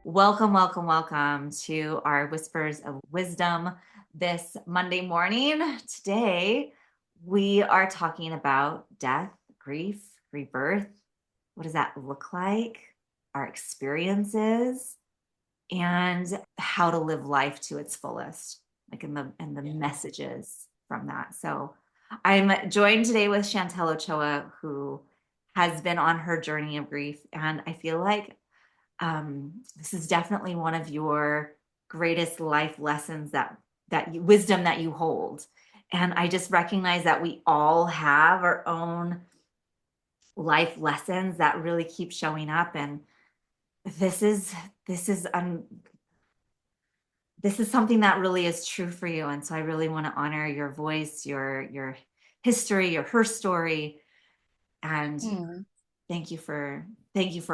Welcome, welcome, welcome to our Whispers of Wisdom this Monday morning. Today, we are talking about death, grief, rebirth. What does that look like? Our experiences and how to live life to its fullest, like in the messages from that. So I'm joined today with Shantel Ochoa, who has been on her journey of grief. And I feel like this is definitely one of your greatest life lessons wisdom that you hold. And I just recognize that we all have our own life lessons that really keep showing up. And this is this is um this is something that really is true for you. And so I really want to honor your voice, your history, your her story, and Hmm. thank you for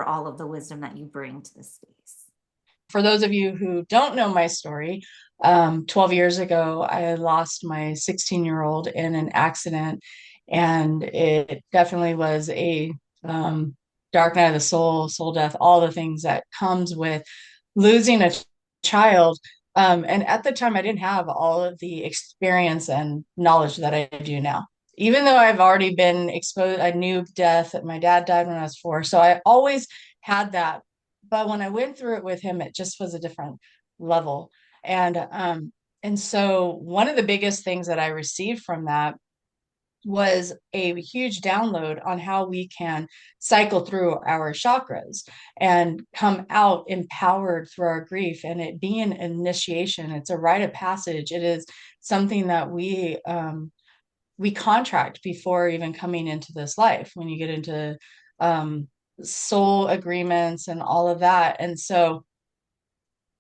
all of the wisdom that you bring to this space. For those of you who don't know my story, 12 years ago, I lost my 16-year-old in an accident, and it definitely was a dark night of the soul, soul death, all the things that comes with losing a child. And at the time, I didn't have all of the experience and knowledge that I do now. Even though I've already been exposed, I knew death. My dad died when I was 4, so I always had that, but when I went through it with him, it just was a different level. And so one of the biggest things that I received from that was a huge download on how we can cycle through our chakras and come out empowered through our grief, and it being an initiation. It's a rite of passage. It is something that we contract before even coming into this life, when you get into um, soul agreements and all of that. And so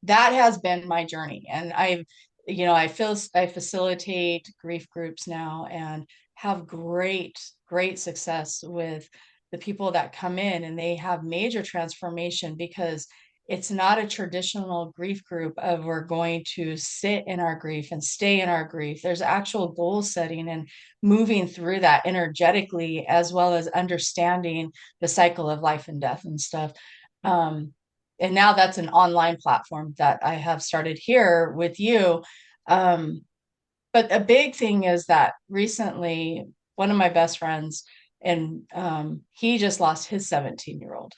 that has been my journey. And I facilitate grief groups now and have great success with the people that come in, and they have major transformation because it's not a traditional grief group of we're going to sit in our grief and stay in our grief. There's actual goal setting and moving through that energetically, as well as understanding the cycle of life and death and stuff. Um, and now that's an online platform that I have started here with you. Um, but a big thing is that recently, one of my best friends, and he just lost his 17-year-old.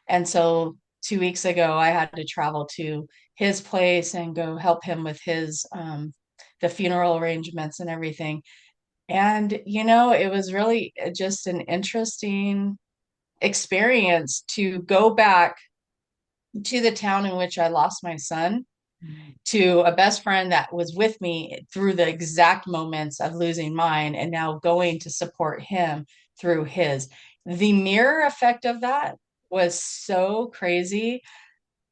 And so 2 weeks ago, I had to travel to his place and go help him with his the funeral arrangements and everything. And it was really just an interesting experience to go back to the town in which I lost my son, to a best friend that was with me through the exact moments of losing mine, and now going to support him through his. The mirror effect of that was so crazy.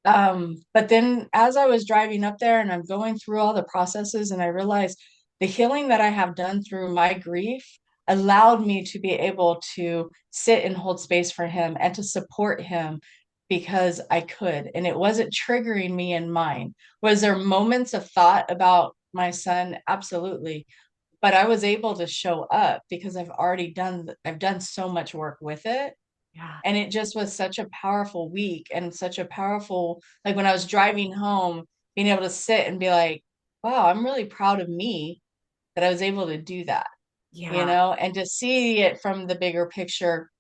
But then as I was driving up there and I'm going through all the processes, and I realized the healing that I have done through my grief allowed me to be able to sit and hold space for him and to support him because I could. And it wasn't triggering me in mine. Was there moments of thought about my son? Absolutely. But I was able to show up because I've done so much work with it, Yeah. and it just was such a powerful week, and such a powerful, like when I was driving home, being able to sit and be like, wow, I'm really proud of me that I was able to do that, Yeah. and to see it from the bigger picture,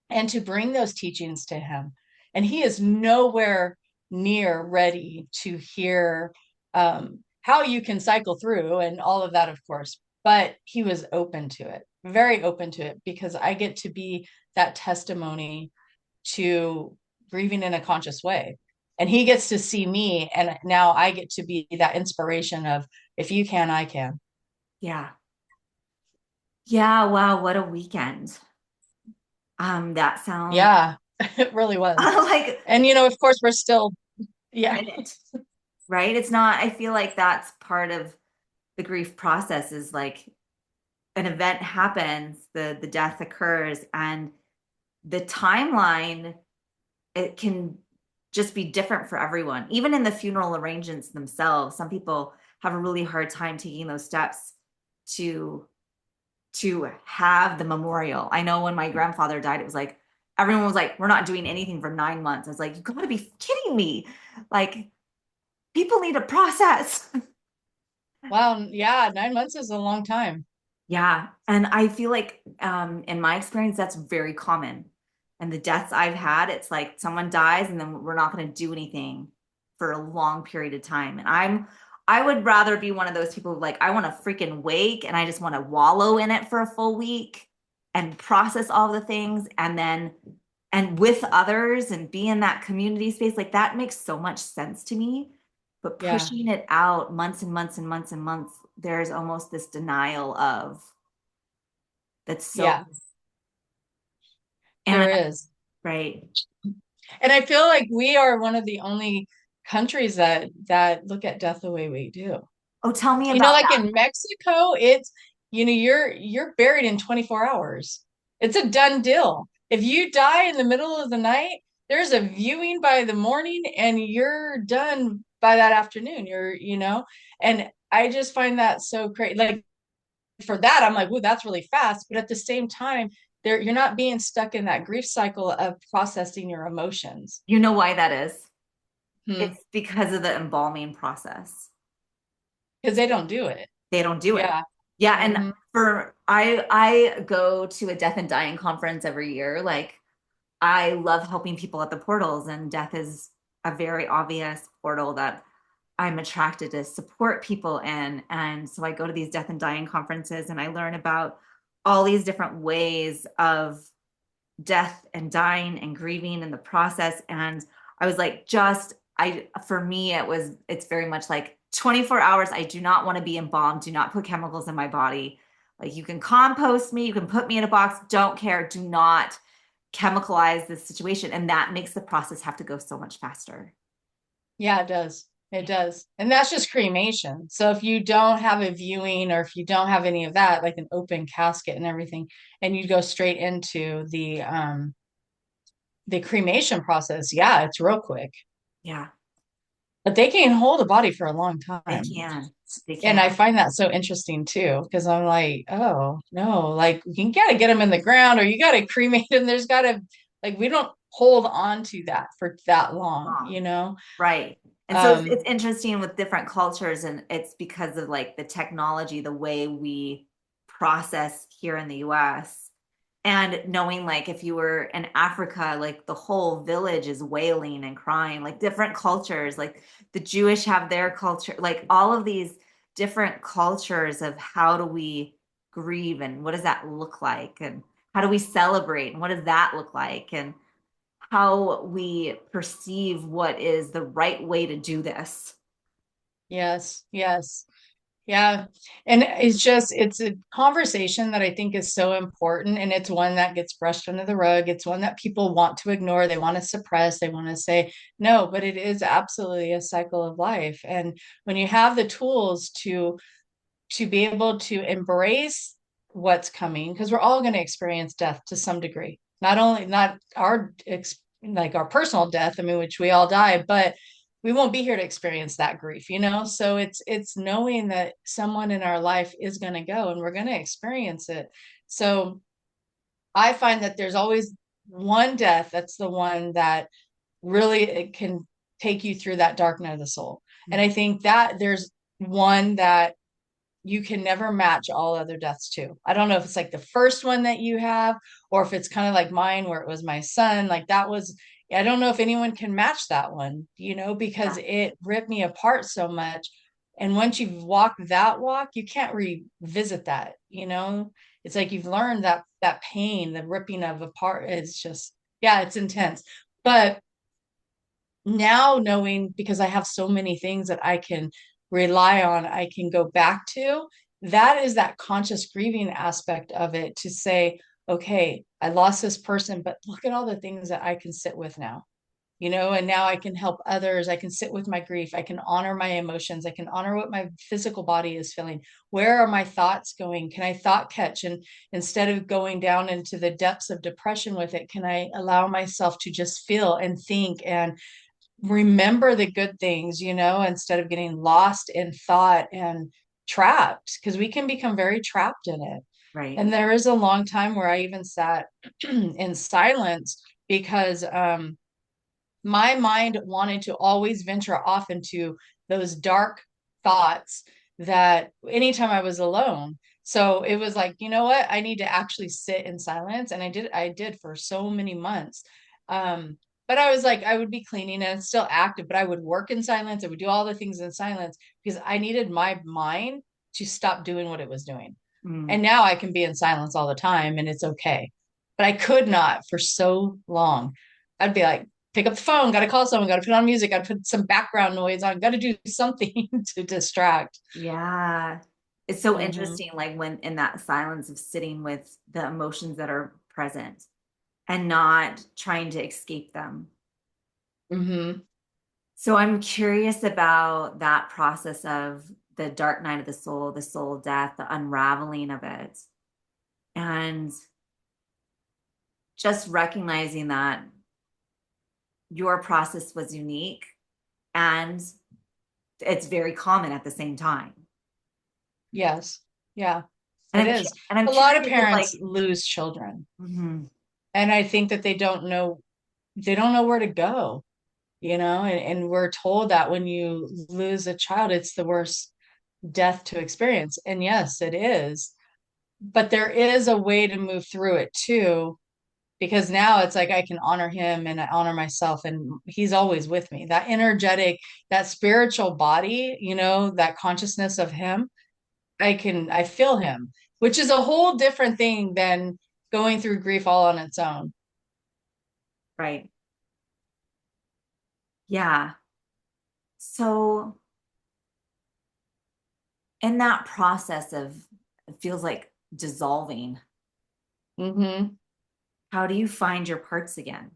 and to bring those teachings to him. And he is nowhere near ready to hear how you can cycle through and all of that, of course. But he was open to it, very open to it, because I get to be that testimony to grieving in a conscious way. And he gets to see me, and now I get to be that inspiration of, if you can, I can. Yeah. Yeah. Wow. What a weekend. That sounds Yeah, it really was. like And of course, we're still, yeah. in it, right? It's not, I feel like that's part of the grief process is like an event happens, the death occurs, and the timeline, it can just be different for everyone. Even in the funeral arrangements themselves, some people have a really hard time taking those steps to to have the memorial. I know when my grandfather died, it was like everyone was like, we're not doing anything for 9 months. I was like, you gotta be kidding me. Like, people need a process. Wow, yeah, 9 months is a long time. Yeah. And I feel like in my experience, that's very common. And the deaths I've had, it's like someone dies and then we're not going to do anything for a long period of time. And I would rather be one of those people who, like, I want to freaking wake and I just want to wallow in it for a full week and process all the things and with others and be in that community space. Like, that makes so much sense to me. But Yeah, pushing it out months and months and months and months, there's almost this denial of that's so, yeah, and there is. right. And I feel like we are one of the only countries that look at death the way we do. Oh, tell me You know, about like that. in Mexico, it's, you're buried in 24 hours. It's a done deal. If you die in the middle of the night, there's a viewing by the morning and you're done by that afternoon. And I just find that so great. Like for that, I'm like, "Ooh, that's really fast." But at the same time, you're not being stuck in that grief cycle of processing your emotions. You know why that is? Hmm. It's because of the embalming process. Because they don't do it. They don't do it. Yeah. Yeah, and Hmm. for I go to a death and dying conference every year. Like, I love helping people at the portals, and death is a very obvious portal that I'm attracted to support people in. And so I go to these death and dying conferences and I learn about all these different ways of death and dying and grieving in the process. And I was like, for me, it's very much like 24 hours. I do not want to be embalmed. Do not put chemicals in my body. Like, you can compost me, you can put me in a box, don't care. Do not chemicalize this situation. And that makes the process have to go so much faster. Yeah, it does. It does. And that's just cremation. So if you don't have a viewing or if you don't have any of that, like an open casket and everything, and you go straight into the cremation process, yeah, it's real quick. Yeah, But they can hold a body for a long they time. can. They And can. I find that so interesting too, because I'm like, oh no, like you gotta get them in the ground or you gotta cremate them. There's gotta like we don't hold on to that for that long, Wrong. you know? Right. And so it's Um, interesting with different cultures, and it's because of like the technology, the way we process here in the US. And knowing, like, if you were in Africa, like the whole village is wailing and crying, like different cultures, like the Jewish have their culture, like all of these different cultures of how do we grieve and what does that look like? And how do we celebrate and what does that look like? And how we perceive what is the right way to do this. yes, yes. Yeah. And it's a conversation that I think is so important. And it's one that gets brushed under the rug. It's one that people want to ignore. They want to suppress. They want to say, no, but it is absolutely a cycle of life. And when you have the tools to be able to embrace what's coming, because we're all going to experience death to some degree. Not like our personal death, I mean, which we all die, but we won't be here to experience that grief, so it's knowing that someone in our life is going to go and we're going to experience it. So I find that there's always one death that's the one that really it can take you through that dark night of the soul. And I think that there's one that you can never match all other deaths too. I don't know if it's like the first one that you have, or if it's kind of like mine where it was my son. Like that was, I don't know if anyone can match that one, because Yeah, it ripped me apart so much. And once you've walked that walk, you can't revisit that. It's like you've learned that pain, the ripping of apart is just, yeah, it's intense. But now knowing because I have so many things that I can rely on, I can go back to, that is that conscious grieving aspect of it to say, okay, I lost this person, but look at all the things that I can sit with now, and now I can help others. I can sit with my grief. I can honor my emotions. I can honor what my physical body is feeling. Where are my thoughts going? Can I thought catch? And instead of going down into the depths of depression with it, can I allow myself to just feel and think and remember the good things, instead of getting lost in thought and trapped, because we can become very trapped in it. right. And there is a long time where I even sat in silence because my mind wanted to always venture off into those dark thoughts that anytime I was alone. So it was like, you know what? I need to actually sit in silence. And I did for so many months. Um, but I was like, I would be cleaning and still active, but I would work in silence. I would do all the things in silence because I needed my mind to stop doing what it was doing. Mm. And now I can be in silence all the time and it's okay. But I could not for so long. I'd be like, pick up the phone, got to call someone, got to put on music, got to put some background noise on, got to do something to distract. Yeah. It's so Hmm. interesting, like when in that silence of sitting with the emotions that are present and not trying to escape them. Hmm. So I'm curious about that process of the dark night of the soul death, the unraveling of it, and just recognizing that your process was unique and it's very common at the same time. Yes. Yeah, And it is. I'm A lot of curious if parents like, lose children. mhm, And I think that they don't know where to go, and we're told that when you lose a child, it's the worst death to experience. And yes, it is. But there is a way to move through it too, because now it's like I can honor him and I honor myself, and he's always with me. That energetic, that spiritual body, that consciousness of him, I feel him, which is a whole different thing than going through grief all on its own. right. Yeah. So in that process of it feels like dissolving, Hmm. how do you find your parts again?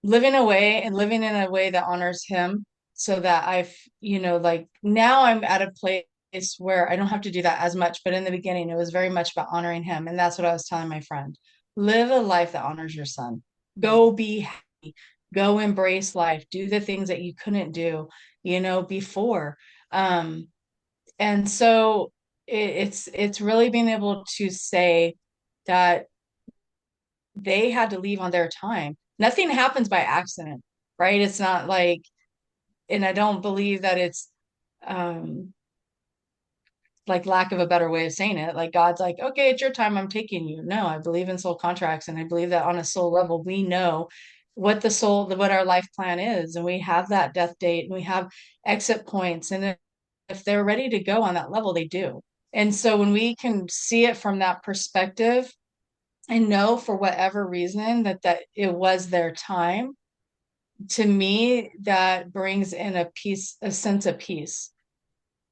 Living in a way that honors him, so that like now I'm at a place where I don't have to do that as much. But in the beginning, it was very much about honoring him. And that's what I was telling my friend. Live a life that honors your son. Mm. Go be happy. Go embrace life. Do the things that you couldn't do, before. Um, and so it's really being able to say that they had to leave on their time. Nothing happens by accident, right? It's not like, and I don't believe that it's um like lack of a better way of saying it. Like God's like, okay, it's your time, I'm taking you. No, I believe in soul contracts, and I believe that on a soul level, we know what our life plan is, and we have that death date, and we have exit points, and if they're ready to go on that level, they do. And so when we can see it from that perspective and know for whatever reason that it was their time, to me, that brings in a sense of peace.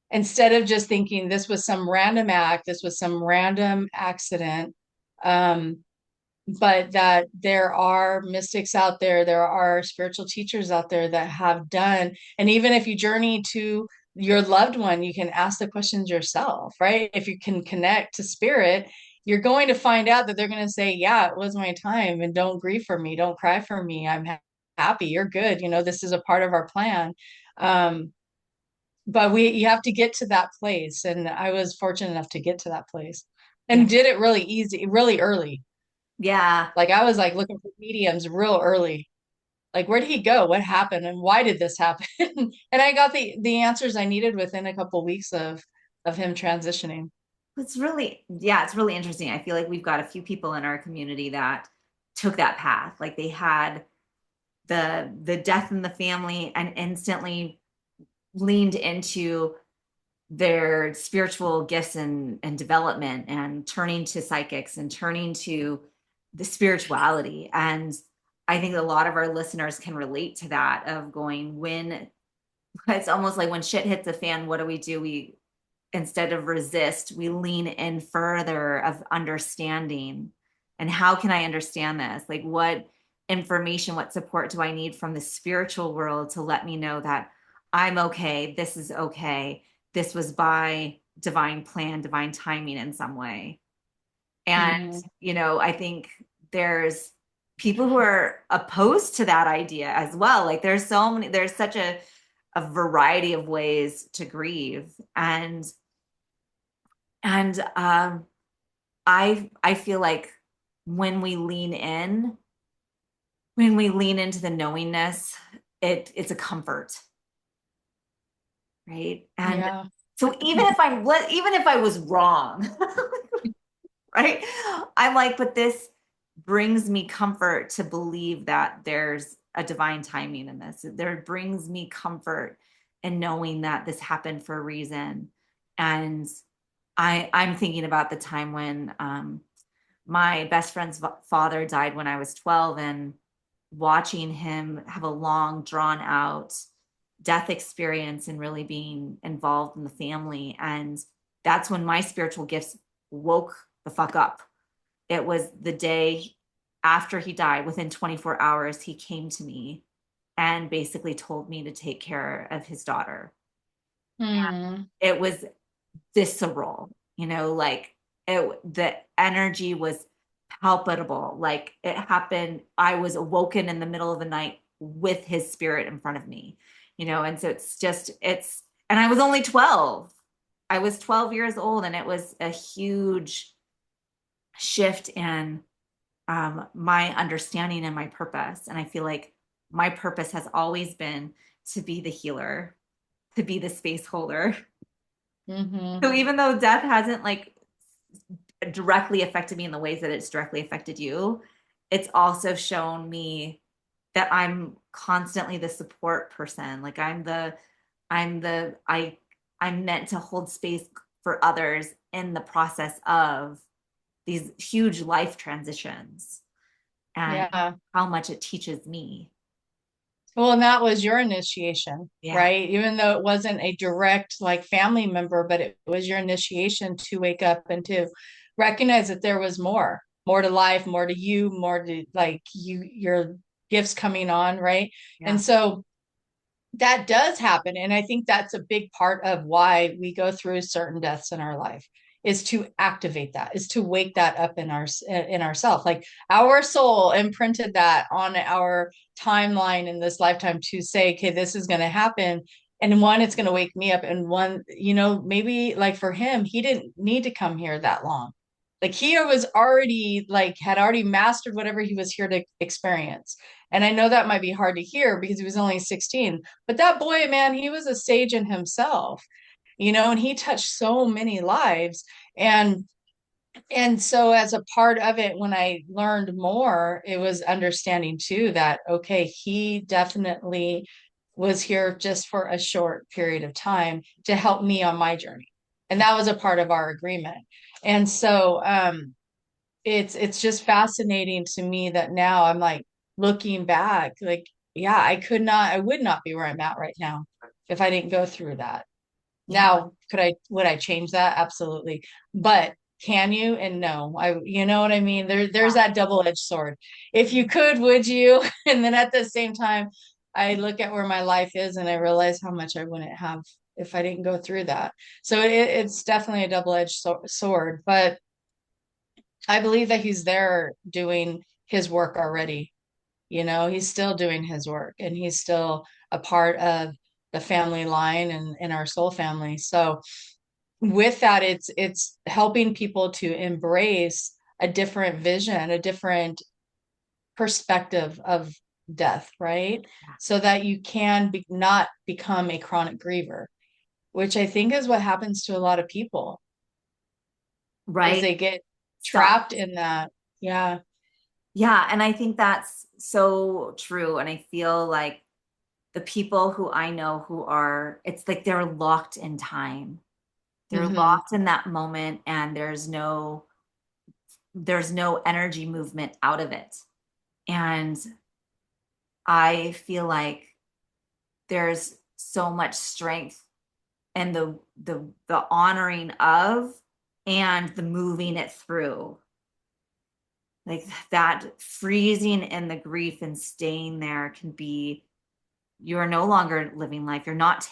Instead of just thinking this was some random act, this was some random accident, um, but that there are mystics out there are spiritual teachers out there that have done. And even if you journey to your loved one, you can ask the questions yourself, right? If you can connect to spirit, you're going to find out that they're going to say, yeah, it was my time, and don't grieve for me, don't cry for me, I'm happy, you're good, this is a part of our plan. But you have to get to that place, and I was fortunate enough to get to that place Yeah. and did it really easy, really early. Yeah. Like I was like looking for mediums real early. Like, where did he go? What happened? And why did this happen? And I got the answers I needed within a couple weeks of him transitioning. Yeah, it's really interesting. I feel like we've got a few people in our community that took that path. Like they had the death in the family and instantly leaned into their spiritual gifts and development and turning to psychics and turning to the spirituality. And I think a lot of our listeners can relate to that of going when it's almost like when shit hits the fan, what do? We instead of resist, we lean in further of understanding. And how can I understand this? Like what information, what support do I need from the spiritual world to let me know that I'm okay, this is okay, this was by divine plan, divine timing in some way. And, Hmm. I think there's people who are opposed to that idea as well. Like there's such a variety of ways to grieve. And I feel like when we lean in when we lean into the knowingness, it's a comfort, right? And Yeah. so even if I was wrong, right? I'm like, but this brings me comfort to believe that there's a divine timing in this. There brings me comfort in knowing that this happened for a reason. And I'm thinking about the time when my best friend's father died when I was 12, and watching him have a long, drawn out death experience and really being involved in the family. And that's when my spiritual gifts woke the fuck up. It was the day after he died, within 24 hours, he came to me and basically told me to take care of his daughter. Hmm. It was visceral, like the energy was palpable. Like it happened. I was awoken in the middle of the night with his spirit in front of me, and so and I was only 12. I was 12 years old, and it was a huge shift in my understanding and my purpose. And I feel like my purpose has always been to be the healer, to be the space holder. Hmm. So even though death hasn't like directly affected me in the ways that it's directly affected you, it's also shown me that I'm constantly the support person. Like I'm the I'm meant to hold space for others in the process of these huge life transitions, and Yeah. how much it teaches me. Well, and that was your initiation, Yeah. right? Even though it wasn't a direct like family member, but it was your initiation to wake up and to recognize that there was more to life, more to you, more to like your gifts coming on, right? Yeah. And so that does happen. And I think that's a big part of why we go through certain deaths in our life is to activate that, is to wake that up in ourself. Like our soul imprinted that on our timeline in this lifetime to say, okay, this is going to happen. And one, it's going to wake me up. And one, maybe like for him, he didn't need to come here that long. Like he was already like had already mastered whatever he was here to experience. And I know that might be hard to hear because he was only 16, but that boy, man, he was a sage in himself, and he touched so many lives. And so as a part of it, when I learned more, it was understanding too that okay, he definitely was here just for a short period of time to help me on my journey. And that was a part of our agreement. And so it's just fascinating to me that now I'm like looking back, like, yeah, I would not be where I'm at right now if I didn't go through that. Yeah. Now, would I change that? Absolutely. But can you? And no, you know what I mean? There's Yeah. that double-edged sword. If you could, would you? And then at the same time, I look at where my life is and I realize how much I wouldn't have if I didn't go through that. So it's definitely a double-edged sword, but I believe that he's there doing his work already. He's still doing his work and he's still a part of the family line and in our soul family. So with that, it's helping people to embrace a different vision, a different perspective of death, right? So that you can not become a chronic griever, which I think is what happens to a lot of people, is Right. they get Stuck. trapped in that. Yeah. Yeah. And I think that's so true. And I feel like the people who I know who are, it's like they're locked in time. They're Hmm. locked in that moment, and there's no energy movement out of it. And I feel like there's so much strength in the honoring of and the moving it through. Like that freezing in the grief and staying there can be, you're no longer living life. You're not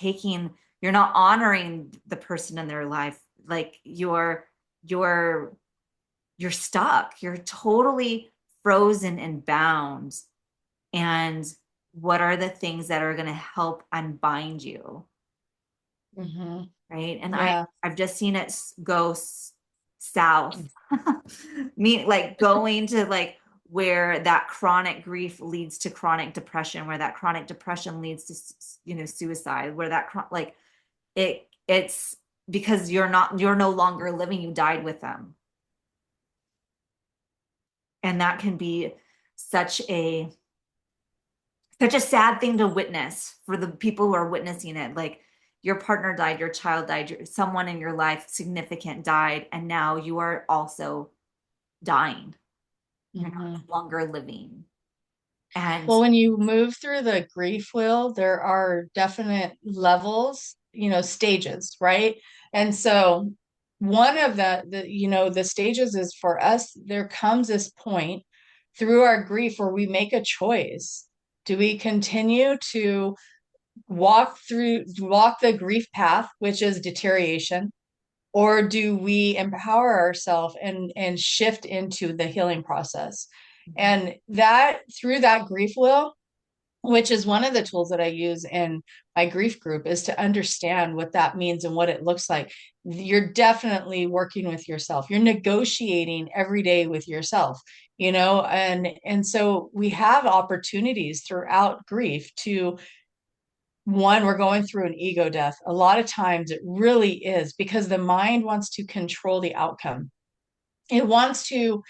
honoring the person in their life. Like you're you're stuck. You're totally frozen and bound. And what are the things that are going to help unbind you? Hmm. Right. And Yeah. I've just seen it go south. Me like going to like where that chronic grief leads to chronic depression, where that chronic depression leads to, suicide, where that, like, it's because you're no longer living, you died with them. And that can be such a, such a sad thing to witness for the people who are witnessing it. Like, your partner died, your child died, someone in your life significant died, and now you are also dying. You're Mhm. no longer living. And Well, when you move through the grief wheel, there are definite levels, stages, right? And so one of the stages is for us, there comes this point through our grief where we make a choice. Do we continue to walk the grief path, which is deterioration, or do we empower ourselves and shift into the healing process? And that through that grief wheel, which is one of the tools that I use in my grief group, is to understand what that means and what it looks like. You're definitely working with yourself. You're negotiating every day with yourself, and so we have opportunities throughout grief to, one, we're going through an ego death. A lot of times it really is because the mind wants to control the outcome. It wants to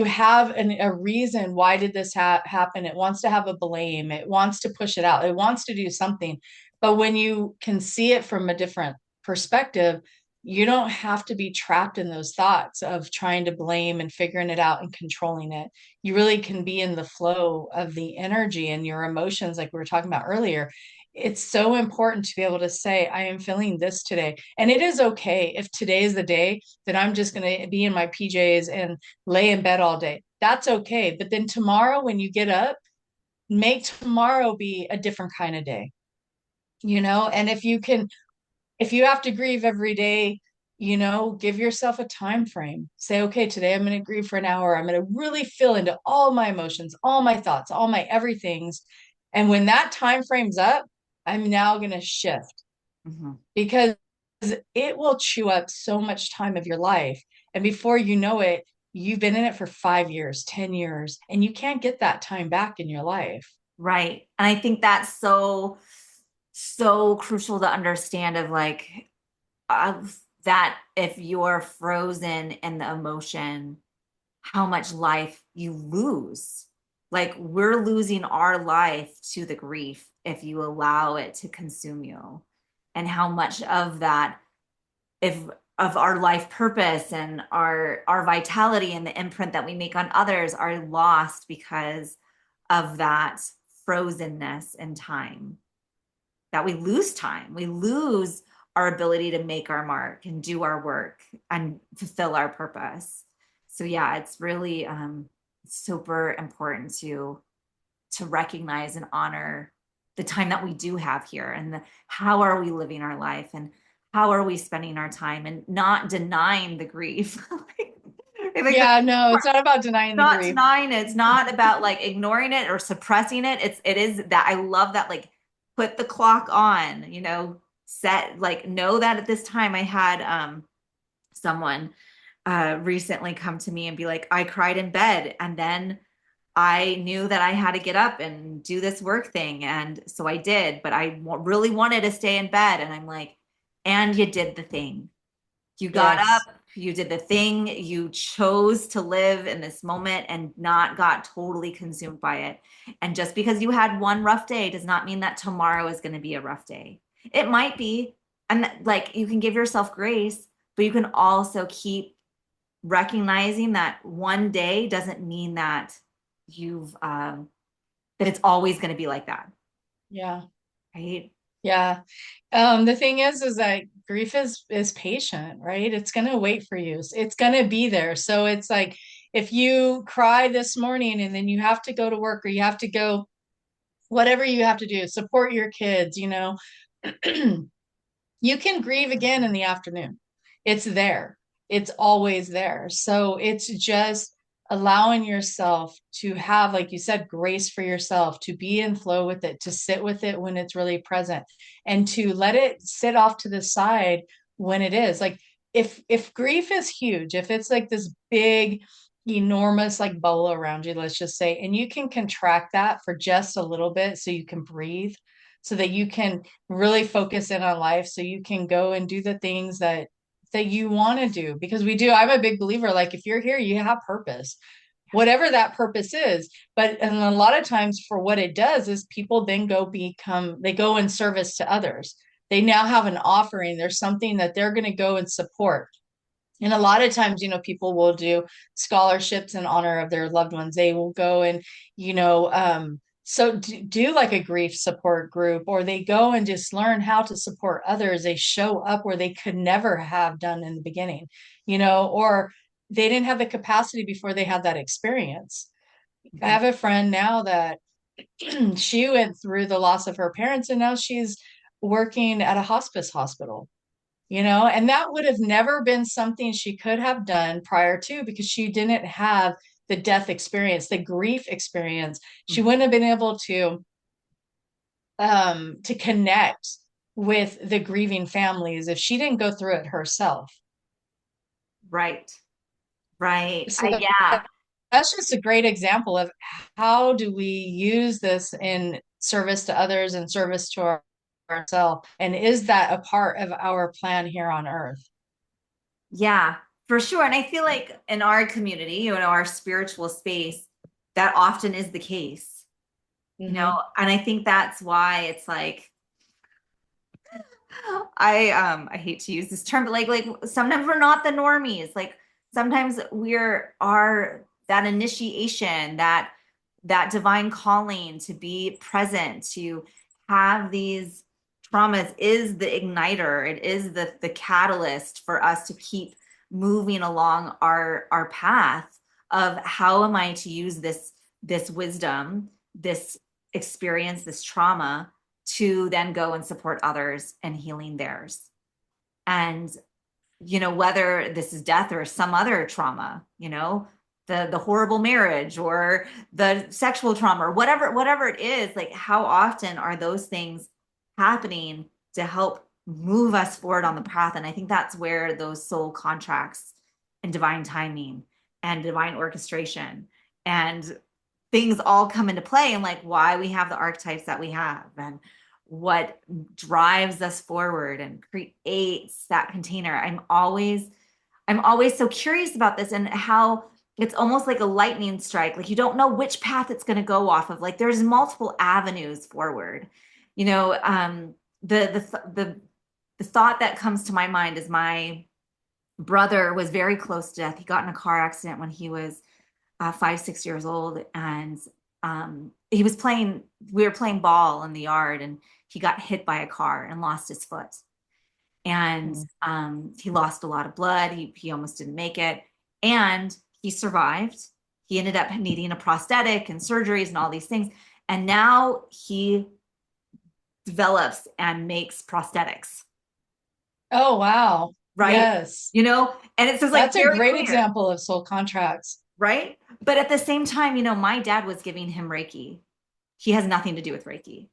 have a reason, why did this happen. It wants to have a blame. It wants to push it out. It wants to do something. But when you can see it from a different perspective, you don't have to be trapped in those thoughts of trying to blame and figuring it out and controlling it. You really can be in the flow of the energy and your emotions, like we were talking about earlier. It's so important to be able to say, I am feeling this today. And it is okay if today is the day that I'm just going to be in my PJs and lay in bed all day. That's okay. But then tomorrow, when you get up, make tomorrow be a different kind of day, And if you have to grieve every day, give yourself a time frame. Say, okay, today I'm going to grieve for an hour. I'm going to really feel into all my emotions, all my thoughts, all my everythings. And when that time frame's up, I'm now going to shift mhm. because it will chew up so much time of your life. And before you know it, you've been in it for 5 years, 10 years, and you can't get that time back in your life. Right. And I think that's so, so crucial to understand, of like, that if you're frozen in the emotion, how much life you lose. Like, we're losing our life to the grief if you allow it to consume you. And how much of that, if of our life purpose and our vitality and the imprint that we make on others, are lost because of that frozenness in time. That we lose time, we lose our ability to make our mark and do our work and fulfill our purpose. So yeah, it's really super important to recognize and honor the time that we do have here, and how are we living our life, and how are we spending our time, and not denying the grief. I think that's Yeah, no, it's not about denying the not grief. denying it. It's not about like ignoring it or suppressing it. It is that, I love that, like, put the clock on, set, like, know that at this time. I had someone recently come to me and be like, I cried in bed, and then I knew that I had to get up and do this work thing. And so I did, but I really wanted to stay in bed. And I'm like, and you did the thing. You got up, Yes. you did the thing, you chose to live in this moment and not got totally consumed by it. And just because you had one rough day does not mean that tomorrow is going to be a rough day. It might be. And like, you can give yourself grace, but you can also keep recognizing that one day doesn't mean that that it's always going to be like that. Yeah. Right. Yeah. The thing is that grief is patient, right? It's gonna wait for you. It's gonna be there. So it's like if you cry this morning and then you have to go to work or you have to go whatever you have to do, support your kids, you can grieve again in the afternoon. It's there. It's always there. So it's just allowing yourself to have, like you said, grace for yourself, to be in flow with it, to sit with it when it's really present, and to let it sit off to the side when it is. Like if grief is huge, if it's like this big, enormous like bowl around you, let's just say, and you can contract that for just a little bit so you can breathe, so that you can really focus in on life, so you can go and do the things that you want to do. Because we do, I'm a big believer, like if you're here, you have purpose, whatever that purpose is. But and a lot of times for what it does is people then they go in service to others. They now have an offering. There's something that they're going to go and support. And a lot of times, people will do scholarships in honor of their loved ones. They will go and, do like a grief support group, or they go and just learn how to support others. They show up where they could never have done in the beginning, or they didn't have the capacity before they had that experience. I Mhm. have a friend now that she went through the loss of her parents, and now she's working at a hospice hospital, and that would have never been something she could have done prior to, because she didn't have the death experience, the grief experience. She Mhm. wouldn't have been able to connect with the grieving families if she didn't go through it herself. Right. Right. So Yeah. that's just a great example of how do we use this in service to others and service to ourselves, and is that a part of our plan here on earth? Yeah, for sure. And I feel like in our community, our spiritual space, that often is the case, Hmm. and I think that's why it's like I hate to use this term, but like sometimes we're not the normies. Like sometimes we're our that initiation, that divine calling to be present, to have these traumas is the igniter. It is the catalyst for us to keep moving along our path of how am I to use this wisdom, this experience, this trauma to then go and support others and healing theirs. And, whether this is death or some other trauma, the horrible marriage or the sexual trauma or whatever it is, like how often are those things happening to help move us forward on the path? And I think that's where those soul contracts and divine timing and divine orchestration and things all come into play, and like why we have the archetypes that we have and what drives us forward and creates that container. I'm always so curious about this, and how it's almost like a lightning strike. Like you don't know which path it's going to go off of. Like there's multiple avenues forward. You know, the thought that comes to my mind is my brother was very close to death. He got in a car accident when he was 5, 6 years old, and he was playing. We were playing ball in the yard, and he got hit by a car and lost his foot. And he lost a lot of blood. He almost didn't make it, and he survived. He ended up needing a prosthetic and surgeries and all these things. And now he develops and makes prosthetics, Oh, wow. right? Yes. And it says like That's a very great clear, example of soul contracts. right? But at the same time, my dad was giving him Reiki. He has nothing to do with Reiki.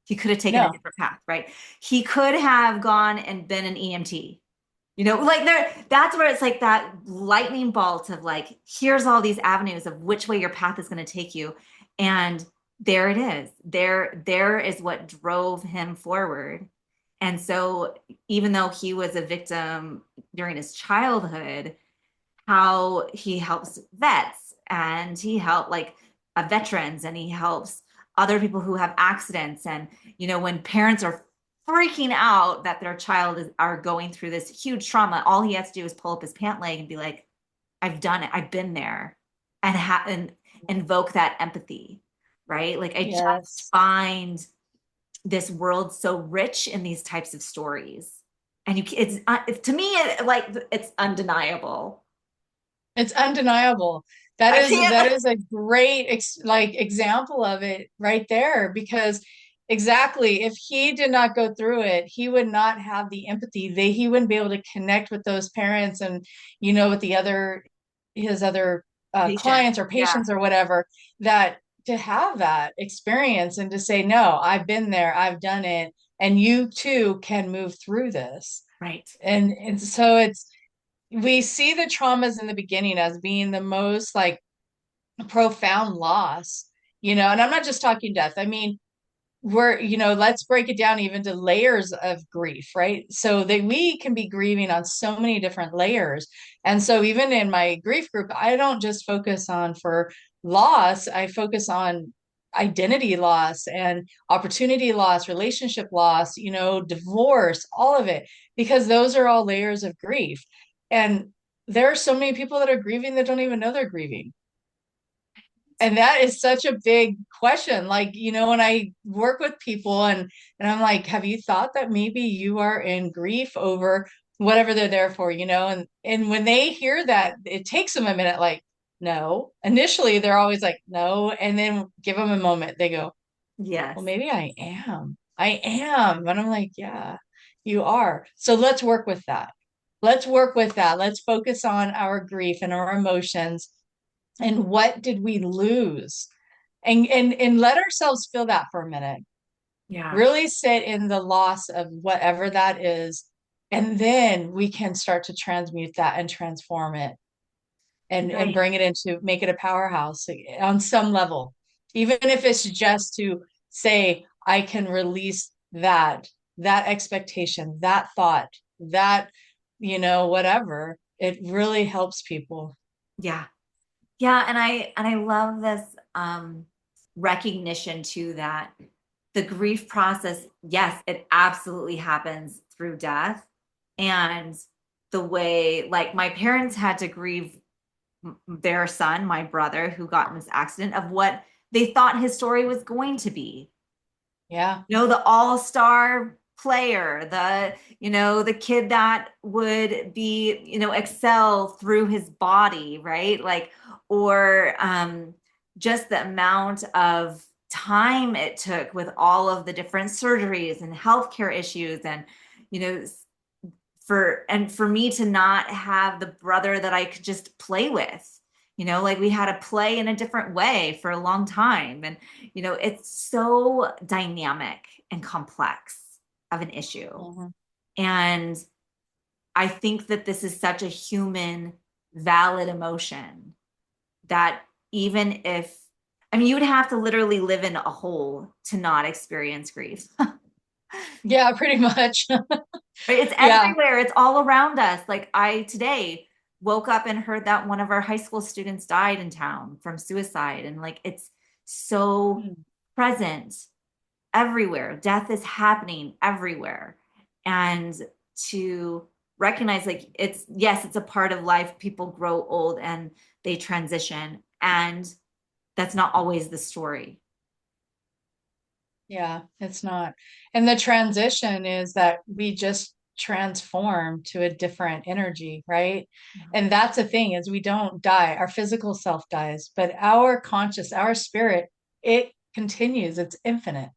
He could have taken a No. different path, right? He could have gone and been an EMT. Like that's where it's like that lightning bolt of like, here's all these avenues of which way your path is going to take you. And there it is. There is what drove him forward. And so even though he was a victim during his childhood, how he helps vets and he helped like veterans, and he helps other people who have accidents. And when parents are freaking out that their child are going through this huge trauma, all he has to do is pull up his pant leg and be like, I've done it, I've been there, and invoke that empathy, right? Like I just Yes. find this world so rich in these types of stories, and it's to me like it's undeniable. It's undeniable. That I is that can't. is a great example of it right there, because exactly, if he did not go through it, he would not have the empathy. He wouldn't be able to connect with those parents, and with the other his other Patient. clients or Yeah, patients or whatever, that to have that experience and to say, no, I've been there, I've done it, and you too can move through this. right. And so we see the traumas in the beginning as being the most like profound loss, and I'm not just talking death. I mean, let's break it down even to layers of grief, right? So that we can be grieving on so many different layers. And so even in my grief group, I don't just focus on for loss, I focus on identity loss and opportunity loss, relationship loss, divorce, all of it, because those are all layers of grief. And there are so many people that are grieving that don't even know they're grieving. And that is such a big question. Like, when I work with people and I'm like, have you thought that maybe you are in grief over whatever they're there for, And when they hear that, it takes them a minute, like, no. Initially, they're always like, no. And then give them a moment. They go, well, Yes. maybe I am. I am. And I'm like, yeah, you are. So let's work with that. Let's work with that. Let's focus on our grief and our emotions and what did we lose, and let ourselves feel that for a minute. Yeah. Really sit in the loss of whatever that is, and then we can start to transmute that and transform it, and Right. bring it into, make it a powerhouse on some level, even if it's just to say I can release that expectation, that thought, that whatever. It really helps people. Yeah. Yeah, and I love this recognition too that the grief process, yes, it absolutely happens through death. And the way like my parents had to grieve their son, my brother, who got in this accident of what they thought his story was going to be. Yeah. The all-star player, the kid that would be, excel through his body, right? Like, or just the amount of time it took with all of the different surgeries and healthcare issues and, you know, for me to not have the brother that I could just play with. Like we had to play in a different way for a long time. And, it's so dynamic and complex of an issue. Mhm. And I think that this is such a human, valid emotion that even if, I mean, you would have to literally live in a hole to not experience grief. Yeah, pretty much. Right? It's Yeah. everywhere. It's all around us. Like I today woke up and heard that one of our high school students died in town from suicide. And like it's so Mm. present everywhere. Death is happening everywhere. And to recognize like it's yes, it's a part of life. People grow old and they transition. And that's not always the story. Yeah, it's not. And the transition is that we just transform to a different energy, right? And that's the thing, is we don't die. Our physical self dies, but our conscious, our spirit, it continues. It's infinite.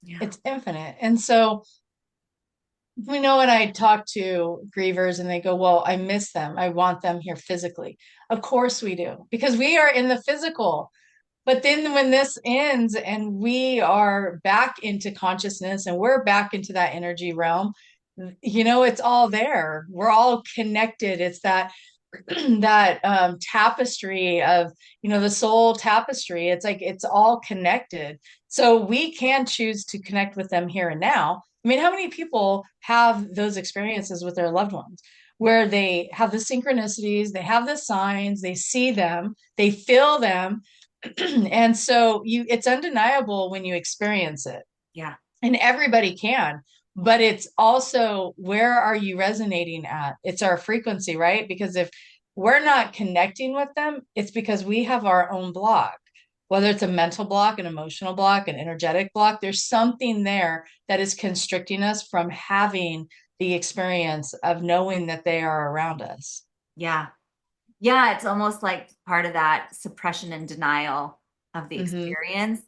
Yeah. It's infinite. And so when I talk to grievers and they go, well, I miss them. I want them here physically. Of course we do, because we are in the physical. But then when this ends and we are back into consciousness and we're back into that energy realm, it's all there. We're all connected. It's that that tapestry of, the soul tapestry. It's like it's all connected. So we can choose to connect with them here and now. I mean, how many people have those experiences with their loved ones where they have the synchronicities, they have the signs, they see them, they feel them, and so it's undeniable when you experience it, Yeah. and everybody can, but it's also, where are you resonating at? It's our frequency, right? Because if we're not connecting with them, it's because we have our own block, whether it's a mental block, an emotional block, an energetic block. There's something there that is constricting us from having the experience of knowing that they are around us. Yeah. Yeah, it's almost like part of that suppression and denial of the Hmm. experience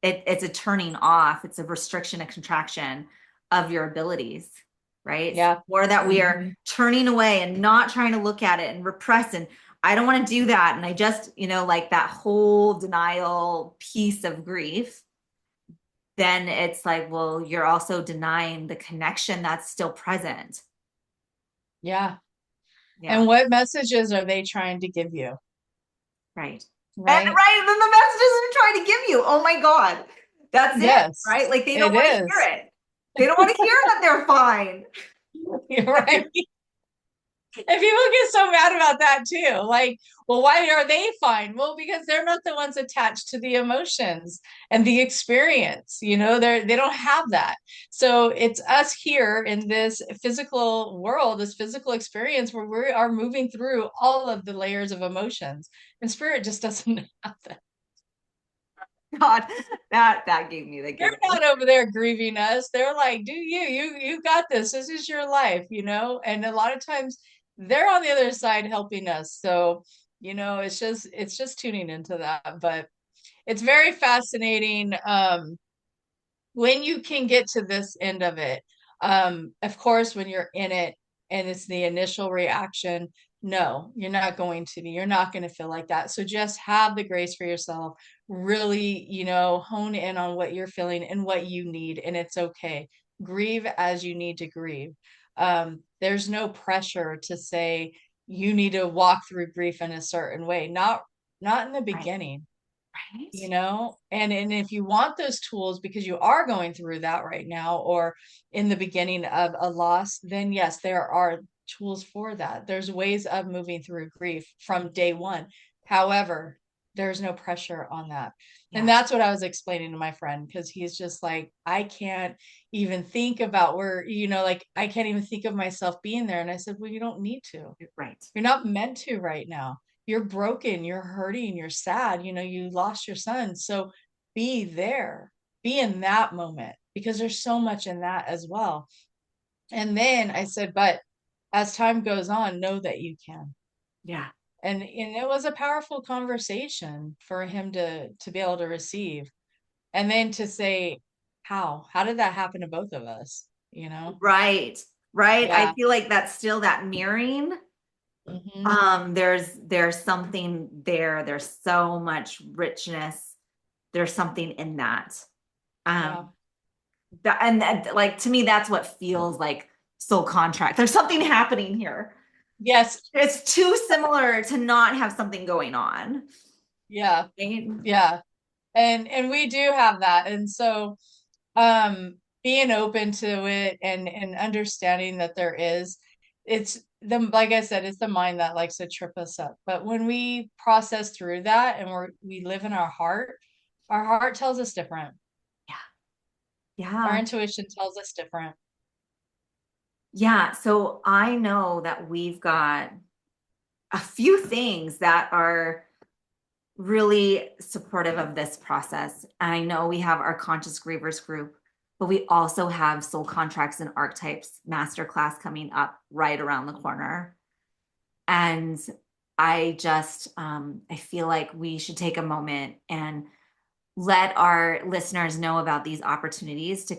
it's a turning off, it's a restriction, a contraction of your abilities, right? Yeah. Or that we are Hmm. turning away and not trying to look at it and repress and I don't want to do that. And I just, like that whole denial piece of grief, then it's like, well, you're also denying the connection that's still present. Yeah. Yeah. And what messages are they trying to give you? Right. And Right? right, and then the messages they're trying to give you. Oh my God. That's it, Yes, right? Like they don't it want to hear is. it. They don't want to hear that they're fine. You're right. And people get so mad about that too. Like, well, why are they fine? Well, because they're not the ones attached to the emotions and the experience. They don't have that. So it's us here in this physical world, this physical experience where we are moving through all of the layers of emotions. And spirit just doesn't have that. God, that gave me the They're giggles. not over there grieving us. They're like, do you got this. This is your life. And a lot of times they're on the other side helping us. So, it's just tuning into that. But it's very fascinating. When you can get to this end of it. Of course, when you're in it and it's the initial reaction, no, you're not going to be, you're not going to feel like that. So just have the grace for yourself, really, hone in on what you're feeling and what you need, and it's okay. Grieve as you need to grieve. There's no pressure to say you need to walk through grief in a certain way. Not in the Right. beginning, Right. and if you want those tools because you are going through that right now or in the beginning of a loss, then yes, there are tools for that. There's ways of moving through grief from day one. However, there's no pressure on that. And Yeah. that's what I was explaining to my friend, because he's just like, I can't even think about where, like I can't even think of myself being there. And I said, well, you don't need to. Right. You're not meant to right now. You're broken, you're hurting, you're sad, you lost your son. So be there, be in that moment, because there's so much in that as well. And then I said, but as time goes on, know that you can. Yeah. And it was a powerful conversation for him to be able to receive. And then to say, how did that happen to both of us? Right. Right. I Yeah. feel like that's still that mirroring. Hmm. There's something there. There's so much richness. There's something in that. Yeah. Um, like to me, that's what feels like soul contract. There's something happening here. Yes. It's too similar to not have something going on. Yeah. Right? Yeah. And we do have that. And so being open to it and understanding that there is, it's the, like I said, it's the mind that likes to trip us up. But when we process through that and we live in our heart tells us different. Yeah. Our Yeah. intuition tells us different. Yeah. So I know that we've got a few things that are really supportive of this process. I know we have our Conscious Grievers group, but we also have Soul Contracts and Archetypes masterclass coming up right around the corner. And I feel like we should take a moment and let our listeners know about these opportunities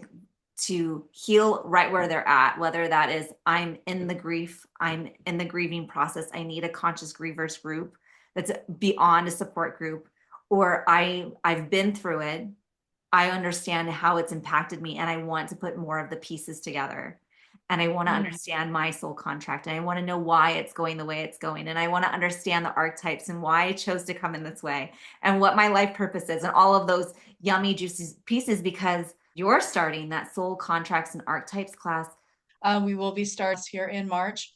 to heal right where they're at, whether that is I'm in the grief, I'm in the grieving process, I need a conscious grievers group that's beyond a support group, or I've been through it, I understand how it's impacted me, and I want to put more of the pieces together, and I want to Mm, understand my soul contract, and I want to know why it's going the way it's going, and I want to understand the archetypes and why I chose to come in this way, and what my life purpose is, and all of those yummy juicy pieces, because you're starting that soul contracts and archetypes class. we will be starts here in March.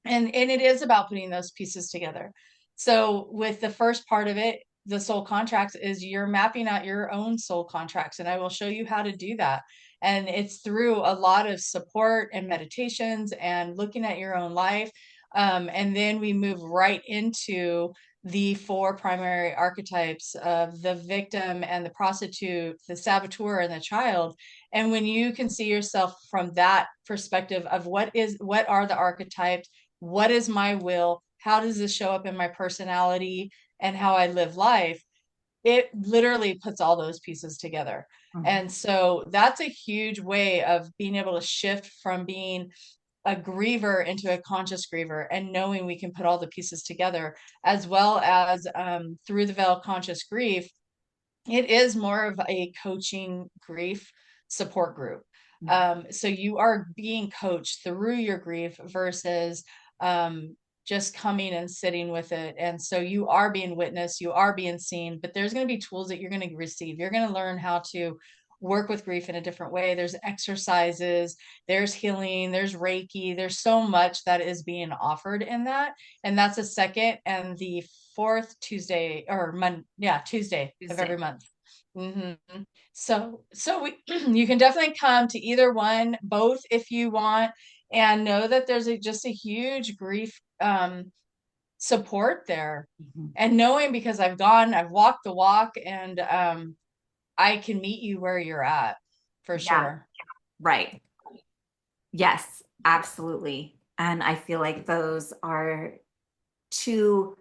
And it is about putting those pieces together. So with the first part of it, the soul contracts, is you're mapping out your own soul contracts, and I will show you how to do that. And it's through a lot of support and meditations and looking at your own life. And then we move right into the four primary archetypes of the victim and the prostitute, the saboteur, and the child. And when you can see yourself from that perspective of what are the archetypes, what is my will, how does this show up in my personality and how I live life, it literally puts all those pieces together. Mhm. And so that's a huge way of being able to shift from being a griever into a conscious griever, and knowing we can put all the pieces together, as well as through the veil conscious grief, it is more of a coaching grief support group. Mhm. So you are being coached through your grief versus just coming and sitting with it. And so you are being witnessed, you are being seen, but there's going to be tools that you're going to receive. You're going to learn how to work with grief in a different way. There's exercises, there's healing, there's Reiki, there's so much that is being offered in that. And that's the second and the fourth Tuesday or Monday, yeah, Tuesday of Tuesday. every month. Mm-hmm. So you can definitely come to either one, both if you want, and know that there's just a huge grief support there. Mhm. And knowing, because I've walked the walk, and I can meet you where you're at for Yeah, sure. right. Yes, absolutely. And I feel like those are two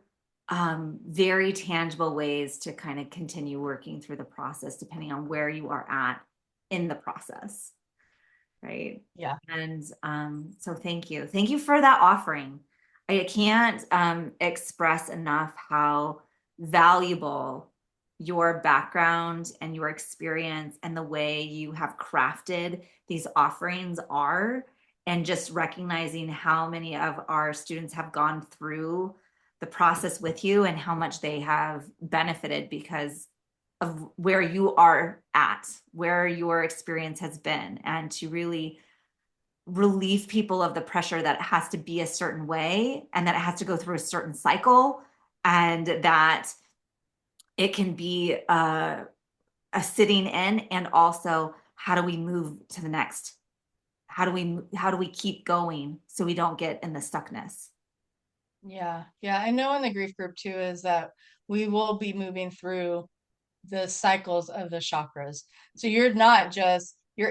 very tangible ways to kind of continue working through the process, depending on where you are at in the process. Right. Yeah. And so thank you. Thank you for that offering. I can't express enough how valuable your background and your experience and the way you have crafted these offerings are, and just recognizing how many of our students have gone through the process with you and how much they have benefited because of where you are at, where your experience has been, and to really relieve people of the pressure that it has to be a certain way and that it has to go through a certain cycle, and that it can be a sitting in, and also how do we move to the next, how do we keep going so we don't get in the stuckness. Yeah. Yeah. I know in the grief group too is that we will be moving through the cycles of the chakras. So you're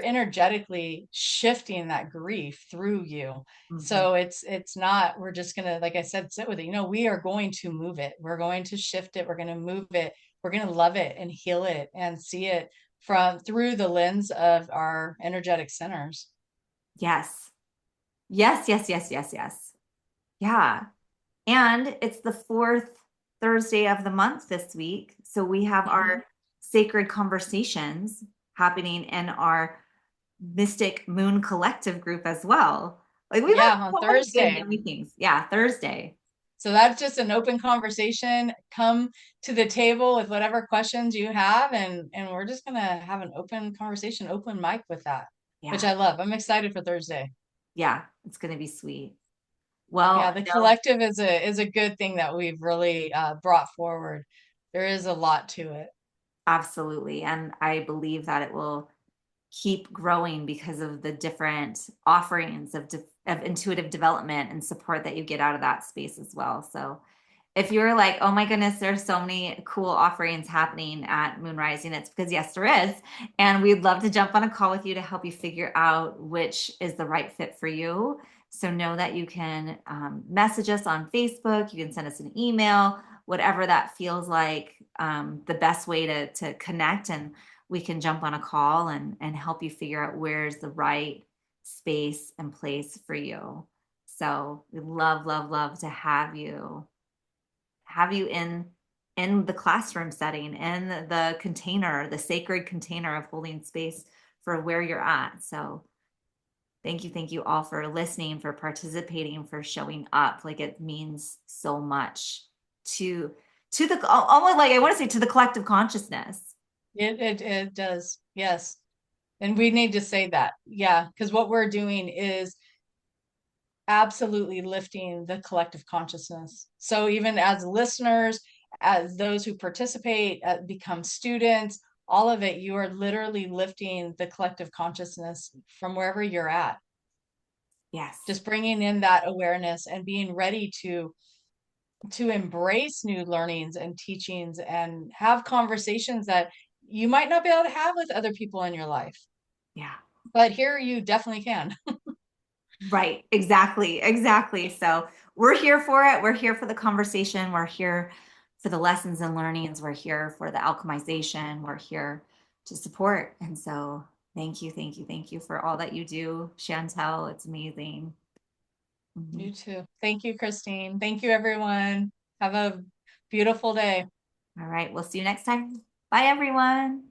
energetically shifting that grief through you. Mhm. So it's not, we're just gonna, like I said, sit with it. We are going to move it. We're going to shift it. We're going to move it. We're going to love it and heal it and see it from through the lens of our energetic centers. Yes, yes, yes, yes, yes, yes. Yeah. And it's the fourth Thursday of the month this week. So we have Mhm. our sacred conversations happening in our Mystic Moon Collective group as well. Like we've had Yeah, on so many good Thursday. yummy things. Yeah, Thursday. So that's just an open conversation. Come to the table with whatever questions you have, and we're just gonna have an open conversation, open mic with that, which Yeah. I love. I'm excited for Thursday. Yeah. It's going to be sweet. Yeah, Well, the no, collective is a good thing that we've really brought forward. There is a lot to it. absolutely. And I believe that it will keep growing because of the different offerings of intuitive development and support that you get out of that space as well. So if you're like, oh my goodness, there's so many cool offerings happening at Moon Rising, it's because yes, there is. And we'd love to jump on a call with you to help you figure out which is the right fit for you. So know that you can message us on Facebook, you can send us an email, whatever that feels like the best way to connect, and we can jump on a call and help you figure out where's the right space and place for you. So we'd love, love, love to have you in the classroom setting, in the container, the sacred container of holding space for where you're at. So thank you all for listening, for participating, for showing up. Like it means so much to the almost, like I want to say, to the collective consciousness. It does. Yes. And we need to say that. Yeah, because what we're doing is absolutely lifting the collective consciousness. So even as listeners, as those who participate, become students, all of it, you are literally lifting the collective consciousness from wherever you're at. Yes. Just bringing in that awareness and being ready to embrace new learnings and teachings and have conversations that you might not be able to have with other people in your life. Yeah. But here you definitely can. Right. Exactly. Exactly. So we're here for it. We're here for the conversation. We're here for the lessons and learnings. We're here for the alchemization. We're here to support. And so thank you, thank you, thank you for all that you do, Chantel. It's amazing. Mhm. You too. Thank you, Christine. Thank you, everyone. Have a beautiful day. All right. We'll see you next time. Bye, everyone.